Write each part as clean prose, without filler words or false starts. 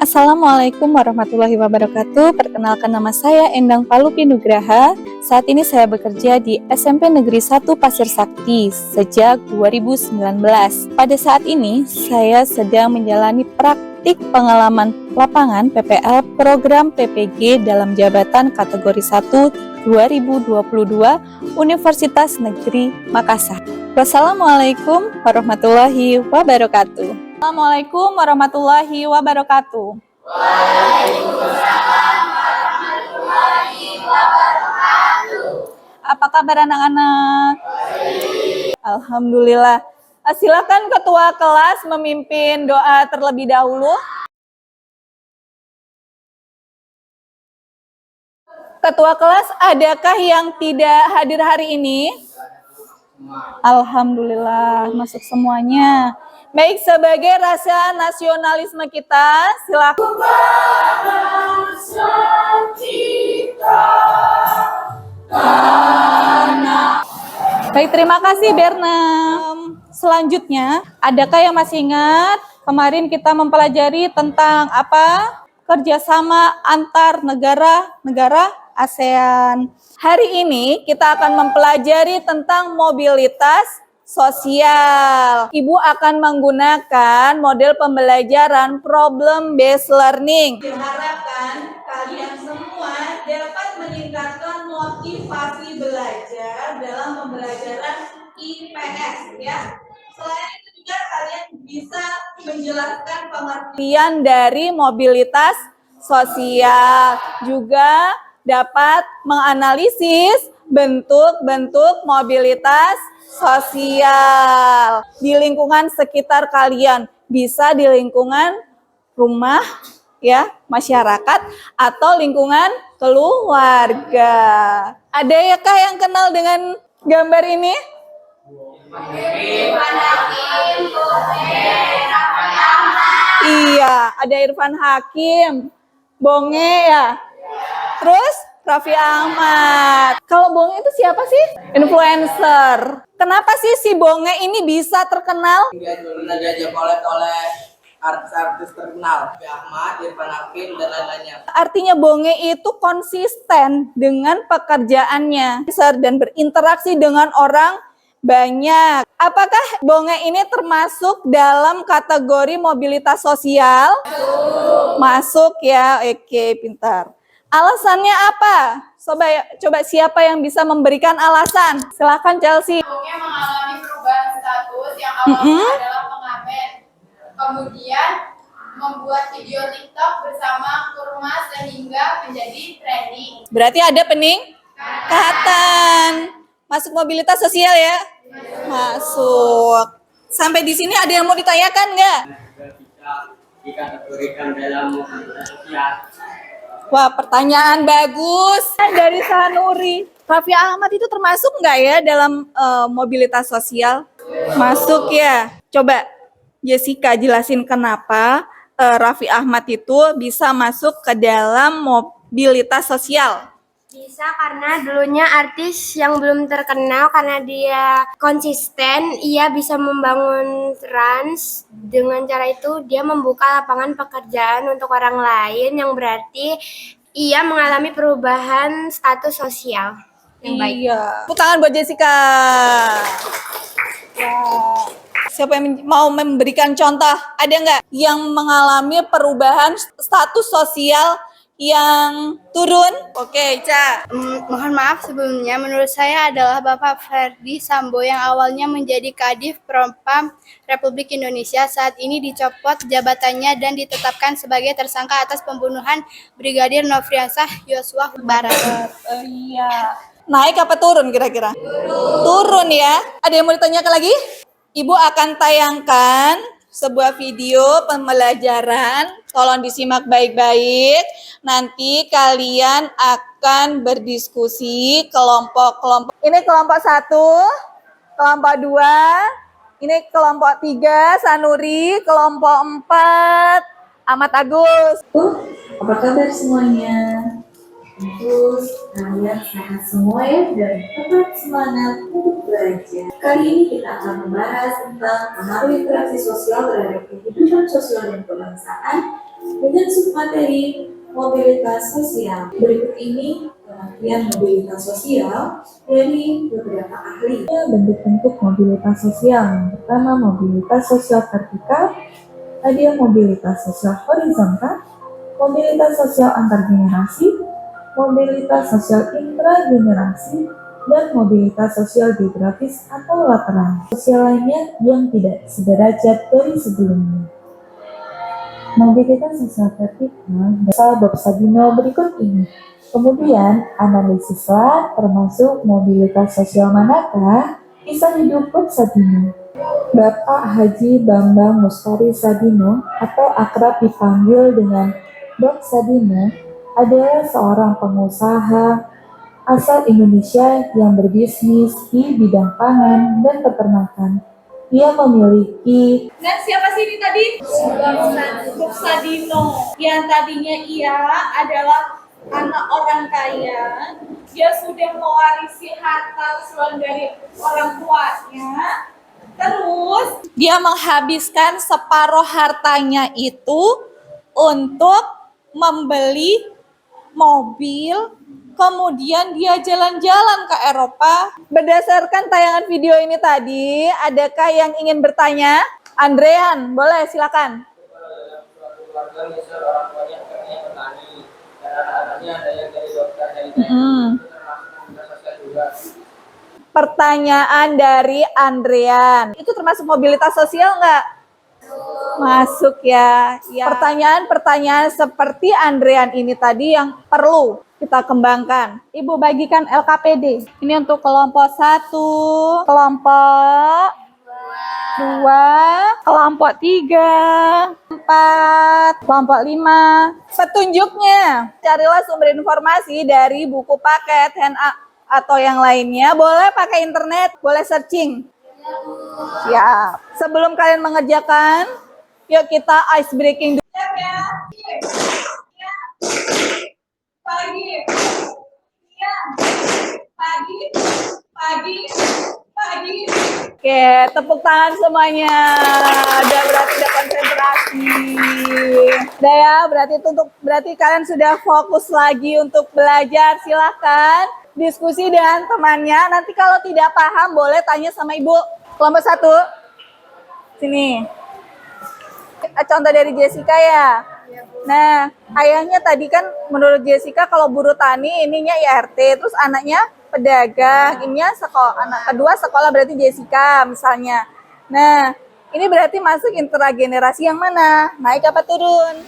Assalamualaikum warahmatullahi wabarakatuh. Perkenalkan, nama saya Endang Palupi Nugraha. Saat ini saya bekerja di SMP Negeri 1 Pasir Sakti sejak 2019. Pada saat ini saya sedang menjalani praktik pengalaman lapangan PPL program PPG dalam jabatan kategori 1 2022 Universitas Negeri Makassar. Wassalamualaikum warahmatullahi wabarakatuh. Assalamualaikum warahmatullahi wabarakatuh. Waalaikumsalam warahmatullahi wabarakatuh. Apa kabar anak-anak? Alhamdulillah. Silakan ketua kelas memimpin doa terlebih dahulu. Ketua kelas, adakah yang tidak hadir hari ini? Alhamdulillah, masuk semuanya. Baik, sebagai rasa nasionalisme kita, silakan. Baik, terima kasih Bernam. Selanjutnya, adakah yang masih ingat kemarin kita mempelajari tentang apa? Kerjasama antar negara ASEAN. Hari ini kita akan mempelajari tentang mobilitas sosial. Ibu akan menggunakan model pembelajaran problem based learning. Diharapkan kalian semua dapat meningkatkan motivasi belajar dalam pembelajaran IPS ya. Selain itu juga kalian bisa menjelaskan pengertian dari mobilitas sosial, juga dapat menganalisis bentuk-bentuk mobilitas sosial di lingkungan sekitar kalian, bisa di lingkungan rumah ya, masyarakat, atau lingkungan keluarga. Ada yakah yang kenal dengan gambar ini? Iya, ada Irfan Hakim, Bonge ya. Terus Raffi Ahmad. Kalau Bonge itu siapa sih? Influencer. Kenapa sih si Bonge ini bisa terkenal? Dia pernah diajak oleh artis-artis terkenal, Raffi Ahmad, Irfan Hakim, dan lain-lainnya. Artinya Bonge itu konsisten dengan pekerjaannya dan berinteraksi dengan orang banyak. Apakah Bonge ini termasuk dalam kategori mobilitas sosial? Masuk ya, oke, pintar. Alasannya apa? Coba siapa yang bisa memberikan alasan? Silakan Chelsea. Bonge mengalami perubahan status yang awalnya adalah pengamen, kemudian membuat video TikTok bersama kurma sehingga menjadi trending. Berarti ada peningkatan. Masuk mobilitas sosial ya? Masuk. Sampai di sini ada yang mau ditanyakan nggak? Dikategorikan dalam mobilitas sosial. Wah, pertanyaan bagus dari Sanuri. Raffi Ahmad itu termasuk nggak ya dalam mobilitas sosial? Masuk ya. Coba Jessica jelasin kenapa Raffi Ahmad itu bisa masuk ke dalam mobilitas sosial. Bisa karena dulunya artis yang belum terkenal, karena dia konsisten, ia bisa membangun trans. Dengan cara itu dia membuka lapangan pekerjaan untuk orang lain, yang berarti ia mengalami perubahan status sosial yang baik. Iya. Tepuk tangan buat Jessica. Wah. Siapa yang mau memberikan contoh? Ada nggak yang mengalami perubahan status sosial yang turun? Oke, Ca. Mohon maaf sebelumnya, menurut saya adalah Bapak Ferdi Sambo yang awalnya menjadi Kadif Propam Republik Indonesia, saat ini dicopot jabatannya dan ditetapkan sebagai tersangka atas pembunuhan Brigadir Nofriansah Yosua Barat. Iya. Naik apa turun kira-kira? Turun ya. Ada yang mau ditanyakan lagi? Ibu akan tayangkan sebuah video pembelajaran, tolong disimak baik-baik. Nanti kalian akan berdiskusi kelompok-kelompok. Ini kelompok 1, kelompok 2, ini kelompok 3, Sanuri, kelompok 4, Ahmad Agus. Apa kabar semuanya? Tentu kalian sehat semua ya dan tetap semangat untuk belajar. Kali ini kita akan membahas tentang pengaruh interaksi sosial terhadap kehidupan sosial dan kebangsaan Dengan submateri mobilitas sosial. Berikut ini pengertian mobilitas sosial dari beberapa ahli. Bentuk-bentuk mobilitas sosial. Yang pertama, mobilitas sosial vertikal, ada mobilitas sosial horizontal, mobilitas sosial antar generasi, mobilitas sosial intragenerasi, dan mobilitas sosial geografis atau lateral. Sosial lainnya yang tidak sederajat dari sebelumnya. Mobilitas sosial vertikal dasar Bob Sadino berikut ini. Kemudian, analisislah termasuk mobilitas sosial manakah kisah hidup Bob Sadino. Bapak Haji Bambang Mustari Sadino atau akrab dipanggil dengan Bob Sadino adalah seorang pengusaha asal Indonesia yang berbisnis di bidang pangan dan peternakan. Ia memiliki Dan siapa sih ini tadi? Bob Sadino. Yang tadinya ia adalah anak orang kaya. Dia sudah mewarisi harta warisan dari orang tuanya. Terus dia menghabiskan separuh hartanya itu untuk membeli mobil. Kemudian dia jalan-jalan ke Eropa. Berdasarkan tayangan video ini tadi, adakah yang ingin bertanya? Andrean, boleh silakan. Keluarga misal orang tuanya kerjanya petani dan anak-anaknya ada yang dari dokter dari itu termasuk mobilitas sosial juga. Pertanyaan dari Andrean. Itu termasuk mobilitas sosial nggak? Masuk ya. Pertanyaan-pertanyaan seperti Andrean ini tadi yang perlu kita kembangkan. Ibu bagikan LKPD. Ini untuk kelompok 1, kelompok 2, kelompok 3, 4, kelompok 5. Petunjuknya, carilah sumber informasi dari buku paket, handout, atau yang lainnya. Boleh pakai internet, boleh searching. Siap. Sebelum kalian mengerjakan, yuk kita ice breaking dulu. Siap ya? Pagi, siang, pagi, pagi. Oke, tepuk tangan semuanya. Udah berarti udah konsentrasi. Udah ya, berarti kalian sudah fokus lagi untuk belajar. Silahkan diskusi dengan temannya. Nanti kalau tidak paham boleh tanya sama ibu. Kelompok 1. Sini. Contoh dari Jessica ya. Nah, ayahnya tadi kan menurut Jessica kalau buruh tani ininya IRT, terus anaknya pedagang, ininya sekolah, anak kedua sekolah berarti Jessica misalnya. Nah, ini berarti masuk intragenerasi yang mana? Naik apa turun?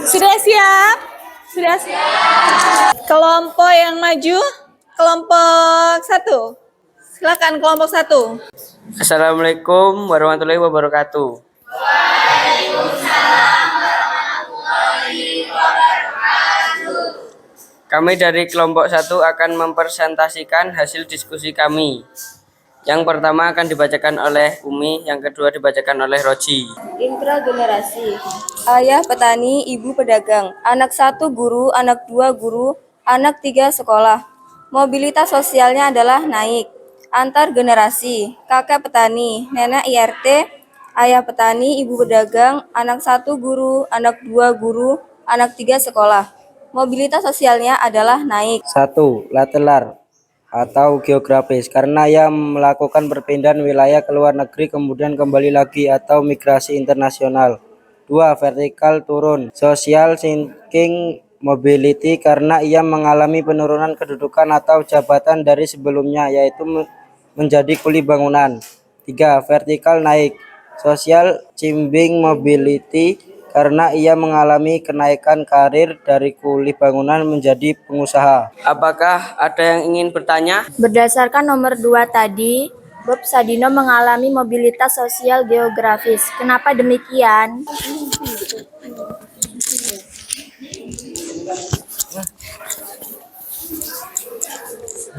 Sudah siap? Sudah siap. Kelompok yang maju, kelompok 1. Silakan kelompok 1. Assalamualaikum warahmatullahi wabarakatuh. Kami dari kelompok 1 akan mempresentasikan hasil diskusi kami. Yang pertama akan dibacakan oleh Umi, yang kedua dibacakan oleh Roji. Intragenerasi. Ayah petani, ibu pedagang. Anak 1 guru, anak 2 guru, anak 3 sekolah. Mobilitas sosialnya adalah naik. Antar generasi. Kakek petani, nenek IRT, ayah petani, ibu pedagang, anak 1 guru, anak 2 guru, anak 3 sekolah. Mobilitas sosialnya adalah naik. 1. Lateral atau geografis, karena ia melakukan perpindahan wilayah ke luar negeri kemudian kembali lagi atau migrasi internasional. 2. Vertikal turun, social sinking mobility, karena ia mengalami penurunan kedudukan atau jabatan dari sebelumnya, yaitu menjadi kuli bangunan. 3. Vertikal naik, social climbing mobility, karena ia mengalami kenaikan karir dari kuli bangunan menjadi pengusaha. Apakah ada yang ingin bertanya? Berdasarkan nomor 2 tadi, Bob Sadino mengalami mobilitas sosial geografis. Kenapa demikian?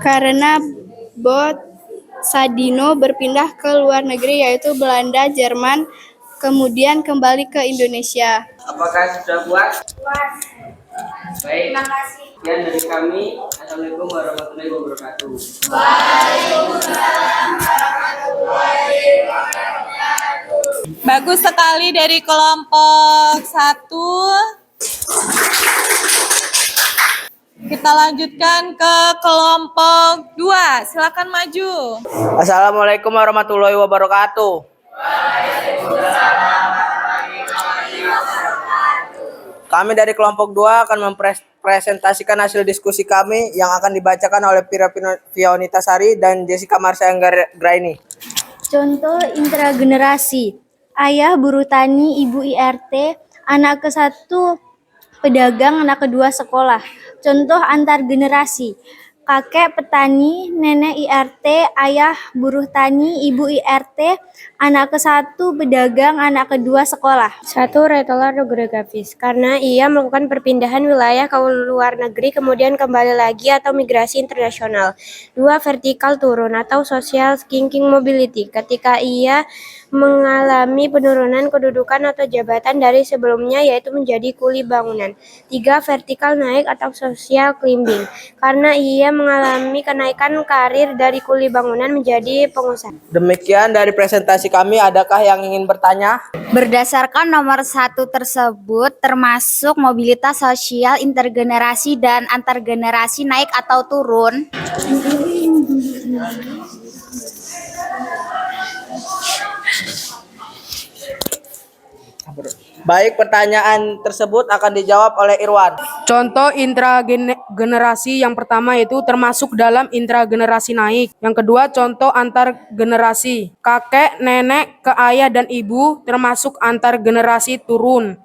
karena Bot Sadino berpindah ke luar negeri yaitu Belanda, Jerman, kemudian kembali ke Indonesia. Apakah sudah puas? Puas. Baik. Terima kasih. Sekian dari kami. Assalamualaikum warahmatullahi wabarakatuh. Bagus sekali dari kelompok 1. Kita lanjutkan ke kelompok 2. Silakan maju. Assalamualaikum warahmatullahi wabarakatuh. Kami dari kelompok 2 akan mempresentasikan hasil diskusi kami yang akan dibacakan oleh Pira Fionita Sari dan Jessica Marsha Anggraini. Contoh intragenerasi. Ayah buruh tani, ibu IRT, anak ke-1 pedagang, anak kedua sekolah. Contoh antar generasi. Kakek petani, nenek IRT, ayah buruh tani, ibu IRT, anak ke-1 pedagang, anak kedua sekolah. 1. Retailer geografis, karena ia melakukan perpindahan wilayah ke luar negeri kemudian kembali lagi atau migrasi internasional. 2. Vertikal turun atau social shrinking mobility, ketika ia mengalami penurunan kedudukan atau jabatan dari sebelumnya yaitu menjadi kuli bangunan. 3. Vertikal naik atau social climbing, karena ia mengalami kenaikan karir dari kuli bangunan menjadi pengusaha. Demikian dari presentasi kami. Adakah yang ingin bertanya? Berdasarkan nomor 1 tersebut, termasuk mobilitas sosial intergenerasi dan antargenerasi naik atau turun. Baik, pertanyaan tersebut akan dijawab oleh Irwan. Contoh intragenerasi yang pertama yaitu termasuk dalam intragenerasi naik. Yang kedua contoh antar generasi. Kakek, nenek ke ayah dan ibu termasuk antar generasi turun.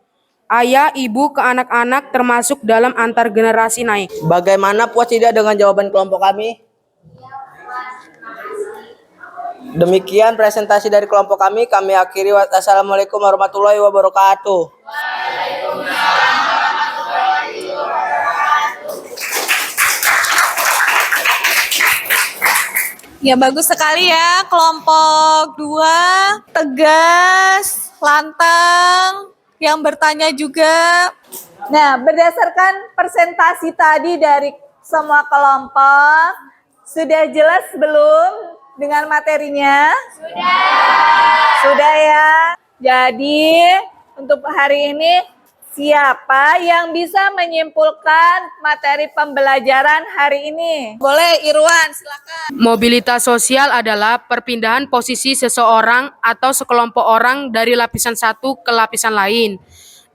Ayah, ibu ke anak-anak termasuk dalam antar generasi naik. Bagaimana, puas tidak dengan jawaban kelompok kami? Demikian presentasi dari kelompok kami. Kami akhiri. Wassalamualaikum warahmatullahi wabarakatuh. Ya, bagus sekali ya kelompok 2. Tegas, lantang, yang bertanya juga. Nah, berdasarkan presentasi tadi dari semua kelompok, sudah jelas belum dengan materinya? Sudah ya. Jadi untuk hari ini siapa yang bisa menyimpulkan materi pembelajaran hari ini? Boleh Irwan, silakan. Mobilitas sosial adalah perpindahan posisi seseorang atau sekelompok orang dari lapisan satu ke lapisan lain.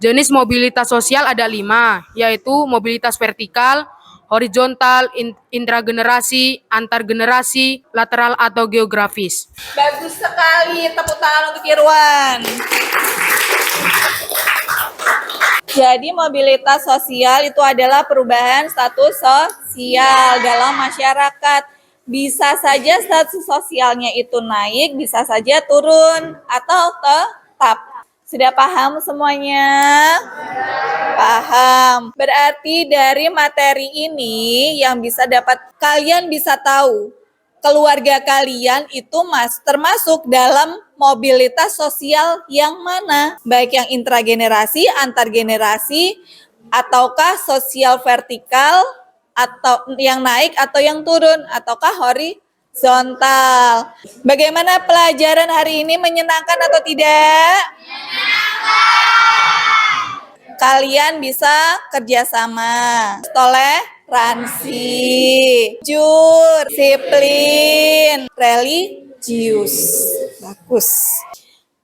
Jenis mobilitas sosial ada 5, yaitu mobilitas vertikal, horizontal, intragenerasi, antargenerasi, lateral atau geografis. Bagus sekali, tepuk tangan untuk Irwan. Jadi mobilitas sosial itu adalah perubahan status sosial dalam masyarakat. Bisa saja status sosialnya itu naik, bisa saja turun atau tetap. Sudah paham semuanya? Paham. Berarti dari materi ini yang bisa kalian bisa tahu keluarga kalian itu termasuk dalam mobilitas sosial yang mana? Baik yang intragenerasi, antargenerasi, ataukah sosial vertikal, atau yang naik atau yang turun, ataukah horizontal. Bagaimana pelajaran hari ini, menyenangkan atau tidak? Kalian bisa kerjasama, toleransi, jujur, disiplin, religius. Bagus.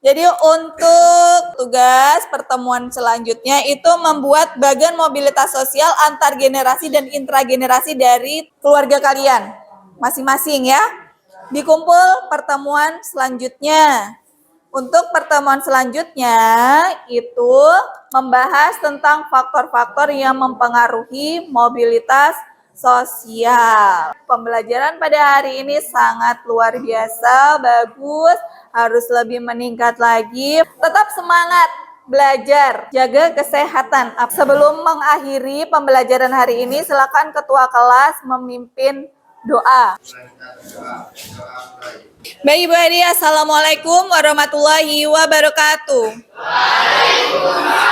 Jadi untuk tugas pertemuan selanjutnya itu membuat bagian mobilitas sosial antar generasi dan intragenerasi dari keluarga kalian masing-masing ya. Dikumpul pertemuan selanjutnya. Untuk pertemuan selanjutnya itu membahas tentang faktor-faktor yang mempengaruhi mobilitas sosial. Pembelajaran pada hari ini sangat luar biasa, bagus, harus lebih meningkat lagi. Tetap semangat belajar, jaga kesehatan. Sebelum mengakhiri pembelajaran hari ini, silakan ketua kelas memimpin Doa. Baik Ibu Adi, Assalamualaikum warahmatullahi wabarakatuh. Waalaikumsalam.